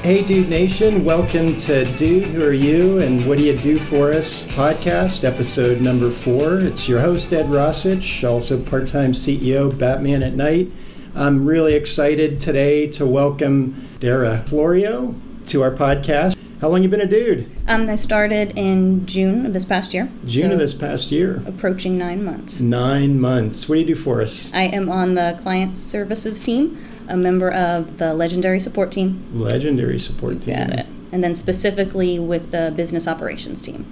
Hey Dude Nation, welcome to Dude, Who Are You and What Do You Do For Us podcast, episode number 4. It's your host, Ed Rossich, also part-time CEO, Batman at Night. I'm really excited today to welcome Dara Florio to our podcast. How long you been a dude? I started in June of this past year. Of this past year. Approaching 9 months. 9 months. What do you do for us? I am on the client services team, a member of the legendary support team. Legendary support team. Got it. And then specifically with the business operations team.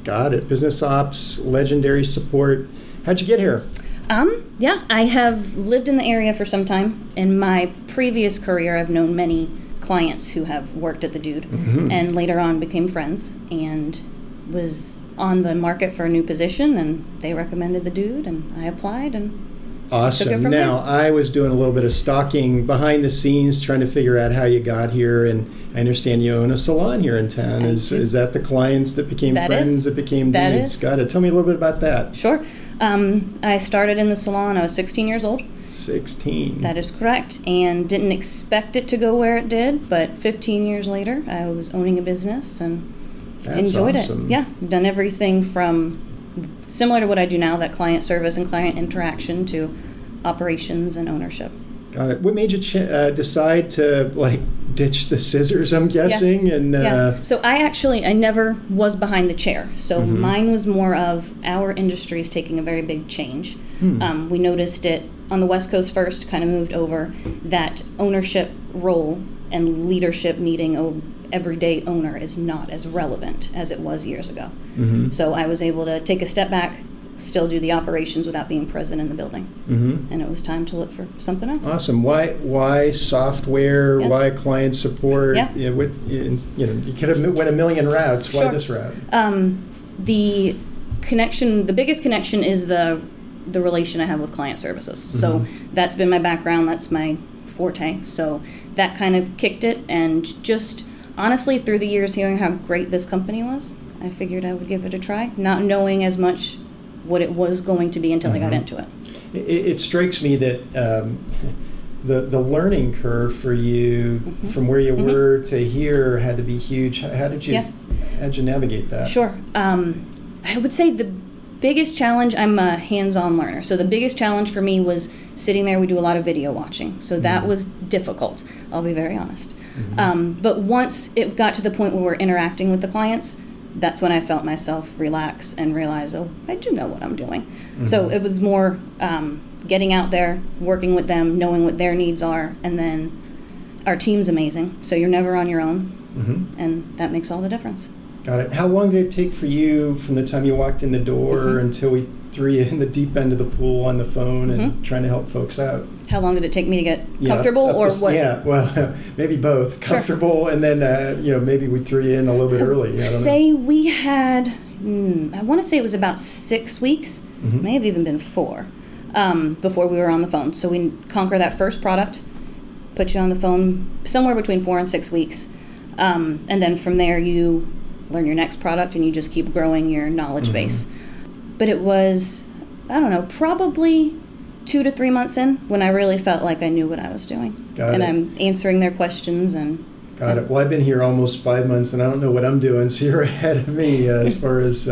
Got it. Business ops, legendary support. How'd you get here? I have lived in the area for some time. In my previous career, I've known many clients who have worked at the Dude, and later on became friends, and was on the market for a new position, and they recommended the Dude, and I applied, and awesome. took it from Now, there. I was doing a little bit of stalking behind the scenes, trying to figure out how you got here, and I understand you own a salon here in town. Is that the clients that became friends that became That Dudes? is. Got it. Tell me a little bit about that. Sure. I started in the salon. I was 16 years old. 16. That is correct, and didn't expect it to go where it did, but 15 years later, I was owning a business and enjoyed awesome. it. Yeah, done everything from similar to what I do now, that client service and client interaction, to operations and ownership. Got it. What made you decide to ditch the scissors, I'm guessing? Yeah. So I never was behind the chair. So mine was more of our industry is taking a very big change. We noticed it on the West Coast first, kind of moved over. That ownership role and leadership needing an everyday owner is not as relevant as it was years ago. So I was able to take a step back, still do the operations without being present in the building. And it was time to look for something else. Awesome. Why software? Yep. Why client support? Yep. You could have went a million routes. Why Sure. this route? The biggest connection is the relation I have with client services. So that's been my background. That's my forte. So that kind of kicked it. And just honestly, through the years hearing how great this company was, I figured I would give it a try, not knowing as much what it was going to be until I got into it. It strikes me that the learning curve for you from where you were to here had to be huge. How'd you navigate that? Sure. I would say the biggest challenge, I'm a hands-on learner. So the biggest challenge for me was sitting there. We do a lot of video watching. So that was difficult, I'll be very honest. But once it got to the point where we're interacting with the clients, that's when I felt myself relax and realize, oh, I do know what I'm doing. So it was more getting out there, working with them, knowing what their needs are, and then our team's amazing. So you're never on your own, and that makes all the difference. Got it. How long did it take for you from the time you walked in the door until we threw you in the deep end of the pool on the phone and trying to help folks out? How long did it take me to get comfortable, or what? Yeah, well, maybe both. Comfortable, and then maybe we threw you in a little bit early. I don't know. We had, I want to say it was about 6 weeks, may have even been 4, before we were on the phone. So we conquer that first product, put you on the phone somewhere between 4 and 6 weeks, and then from there you learn your next product and you just keep growing your knowledge base. But it was, I don't know, probably 2 to 3 months in when I really felt like I knew what I was doing. Got it. I'm answering their questions and... Got it. Well, I've been here almost 5 months and I don't know what I'm doing, so you're ahead of me as far as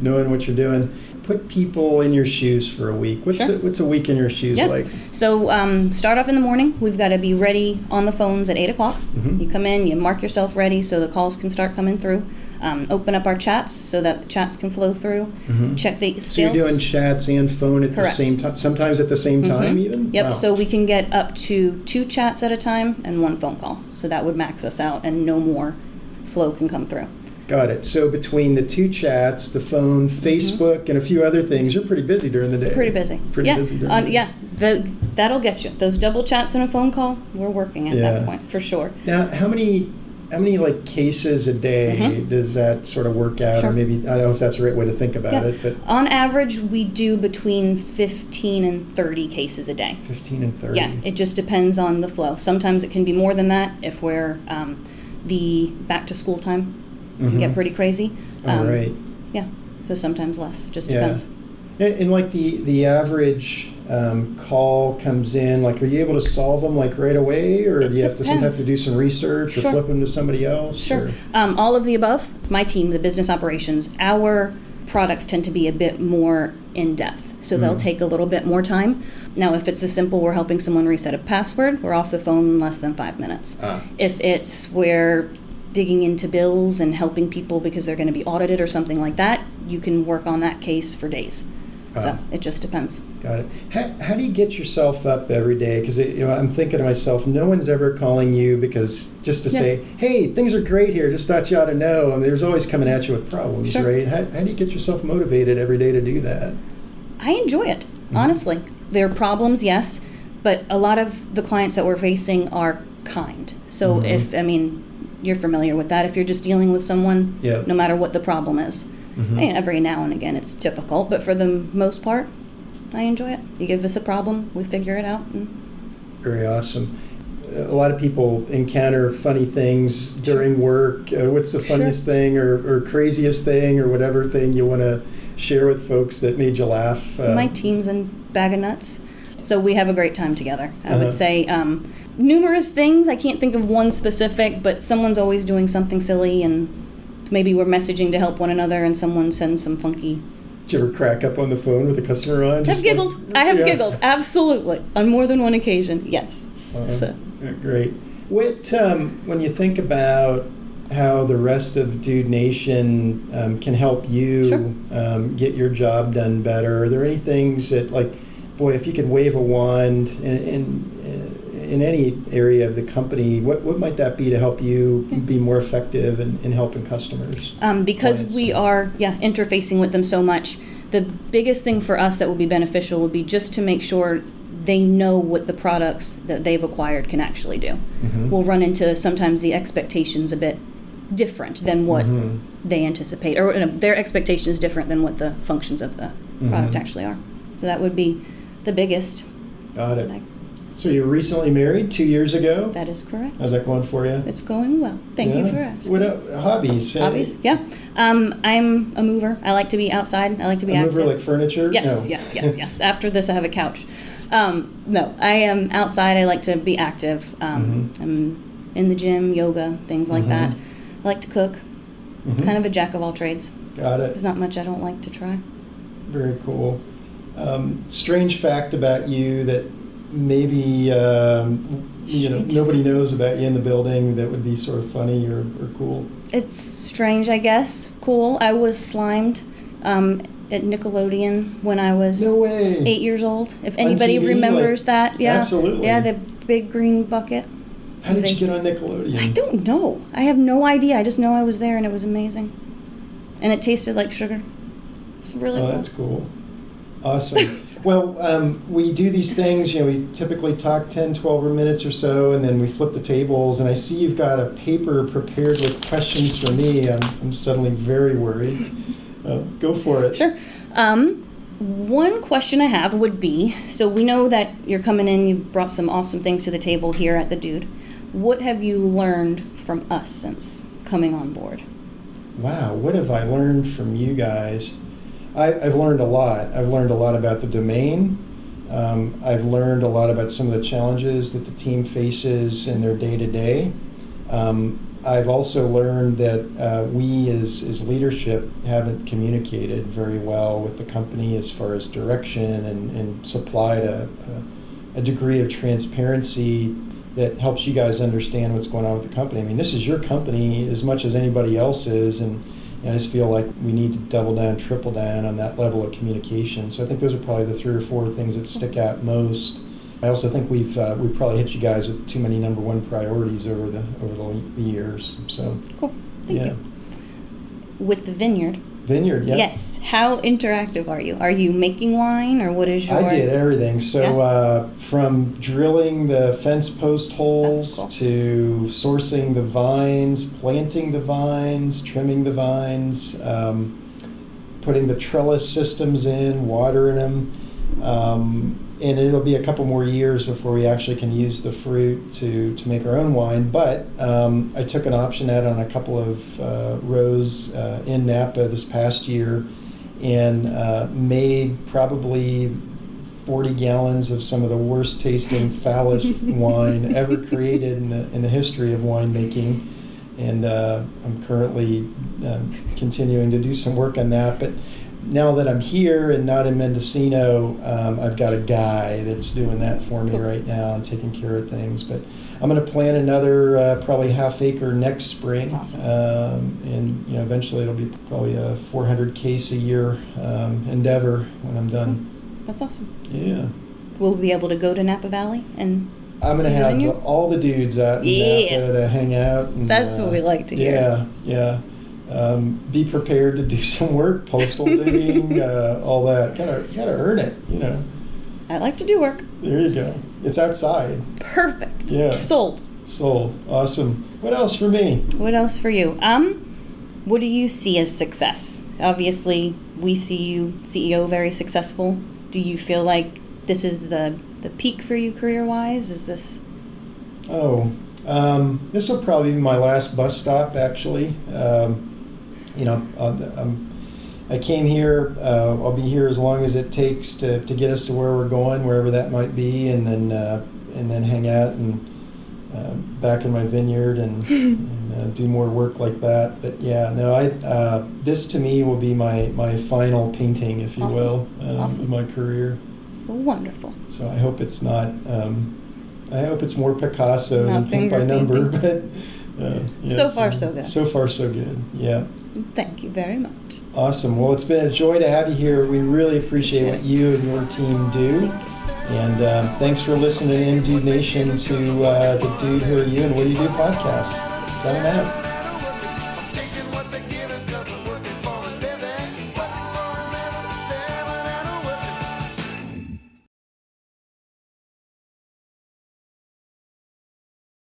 knowing what you're doing. Put people in your shoes for a week. What's a week in your shoes like? So start off in the morning. We've got to be ready on the phones at 8 o'clock. You come in, you mark yourself ready so the calls can start coming through. Open up our chats so that the chats can flow through. Check the sales. So you're doing chats and phone at the same time, sometimes at the same time even? Yep, Wow. so we can get up to 2 chats at a time and 1 phone call. So that would max us out and no more flow can come through. Got it. So between the 2 chats, the phone, Facebook, and a few other things, you're pretty busy during the day. Pretty busy. Busy during the day. That'll get you. Those double chats and a phone call, we're working at that point, for sure. Now, how many cases a day does that sort of work out? Sure. Or maybe, I don't know if that's the right way to think about it, but on average, we do between 15 and 30 cases a day. 15 and 30? Yeah, it just depends on the flow. Sometimes it can be more than that if we're the back to school time can get pretty crazy. Right. Yeah, so sometimes less. It just depends. And like the average call comes in, like, are you able to solve them like right away, or do you have to sometimes do some research or flip them to somebody else? Sure. All of the above. My team, the business operations, our products tend to be a bit more in-depth, so they'll take a little bit more time. Now, if it's as simple, we're helping someone reset a password, we're off the phone in less than 5 minutes. If it's we're digging into bills and helping people because they're going to be audited or something like that, you can work on that case for days. So it just depends. Got it. How do you get yourself up every day? Because I'm thinking to myself, no one's ever calling you because just to say, hey, things are great here, just thought you ought to know. I mean, there's always coming at you with problems, right? How do you get yourself motivated every day to do that? I enjoy it, honestly. There are problems, yes, but a lot of the clients that we're facing are kind. So you're familiar with that. If you're just dealing with someone, no matter what the problem is. And every now and again it's difficult, but for the most part, I enjoy it. You give us a problem, we figure it out. Very awesome. A lot of people encounter funny things during work. What's the funniest thing or craziest thing or whatever thing you want to share with folks that made you laugh? My team's a bag of nuts, so we have a great time together. I would say numerous things. I can't think of one specific, but someone's always doing something silly, and maybe we're messaging to help one another and someone sends some funky... Did you ever crack up on the phone with a customer on? I've giggled. I have giggled, absolutely. On more than one occasion, yes. Great. What, when you think about how the rest of Dude Nation can help you get your job done better, are there any things that, like, boy, if you could wave a wand in any area of the company, what might that be to help you be more effective in helping customers? Because we are interfacing with them so much, the biggest thing for us that would be beneficial would be just to make sure they know what the products that they've acquired can actually do. We'll run into sometimes the expectations a bit different than what they anticipate, or their expectation is different than what the functions of the product actually are. So that would be the biggest. Got it. So you were recently married 2 years ago? That is correct. How's that going for you? It's going well. Thank you for asking. What hobbies? Hobbies? Yeah. I'm a mover. I like to be outside. I like to be active. A mover like furniture? Yes, no. yes. After this, I have a couch. No, I am outside. I like to be active. I'm in the gym, yoga, things like that. I like to cook. Kind of a jack of all trades. Got it. There's not much I don't like to try. Very cool. Strange fact about you that maybe nobody knows about you in the building that would be sort of funny or cool? It's strange, I guess. Cool. I was slimed at Nickelodeon when I was 8 years old. If anybody remembers that. Yeah. Absolutely. Yeah, the big green bucket. How did you get on Nickelodeon? I don't know. I have no idea. I just know I was there and it was amazing. And it tasted like sugar. It's really cool. That's cool. Awesome. Well, we do these things, we typically talk 10, 12 minutes or so, and then we flip the tables, and I see you've got a paper prepared with questions for me. I'm suddenly very worried. Go for it. Sure. One question I have would be, so we know that you're coming in, you've brought some awesome things to the table here at the Dude. What have you learned from us since coming on board? Wow, what have I learned from you guys? I've learned a lot. I've learned a lot about the domain. I've learned a lot about some of the challenges that the team faces in their day-to-day. I've also learned that we as leadership haven't communicated very well with the company as far as direction and supplied a degree of transparency that helps you guys understand what's going on with the company. I mean, this is your company as much as anybody else's, and I just feel like we need to double down, triple down on that level of communication. So I think those are probably the 3 or 4 things that stick out most. I also think we've probably hit you guys with too many number one priorities over the years. So cool. Thank you. With the vineyard. Yeah. Yes. How interactive are you? Are you making wine, or what is your... I did everything. So from drilling the fence post holes to sourcing the vines, planting the vines, trimming the vines, putting the trellis systems in, watering them. And it'll be a couple more years before we actually can use the fruit to make our own wine. But I took an option out on a couple of rows in Napa this past year and made probably 40 gallons of some of the worst tasting, foulest wine ever created in the history of winemaking. And I'm currently continuing to do some work on that. But now that I'm here and not in Mendocino, I've got a guy that's doing that for me right now and taking care of things. But I'm going to plant another probably half acre next spring. That's awesome. And eventually it'll be probably a 400 case a year endeavor when I'm done. That's awesome. Yeah. We'll be able to go to Napa Valley and I'm going to have all the dudes out in Napa to hang out. And, that's what we like to hear. Yeah. Be prepared to do some work, postal dutying, all that. You gotta earn it, I like to do work. There you go. It's outside. Perfect. Yeah. Sold. Awesome. What else for me? What else for you? What do you see as success? Obviously, we see you, CEO, very successful. Do you feel like this is the peak for you career-wise? Is this? This will probably be my last bus stop, actually. I came here. I'll be here as long as it takes to get us to where we're going, wherever that might be, and then hang out and back in my vineyard and do more work like that. But yeah, no, this to me will be my final painting, if you will, of my career. Wonderful. So I hope it's not. I hope it's more Picasso Not than paint by number, but so far so good. So far so good. Yeah. Thank you very much. Awesome. Well, it's been a joy to have you here. We really appreciate what you and your team do. And thanks for listening in, Dude Nation, to the Dude Who Are You and What Do You Do podcast. Signing out.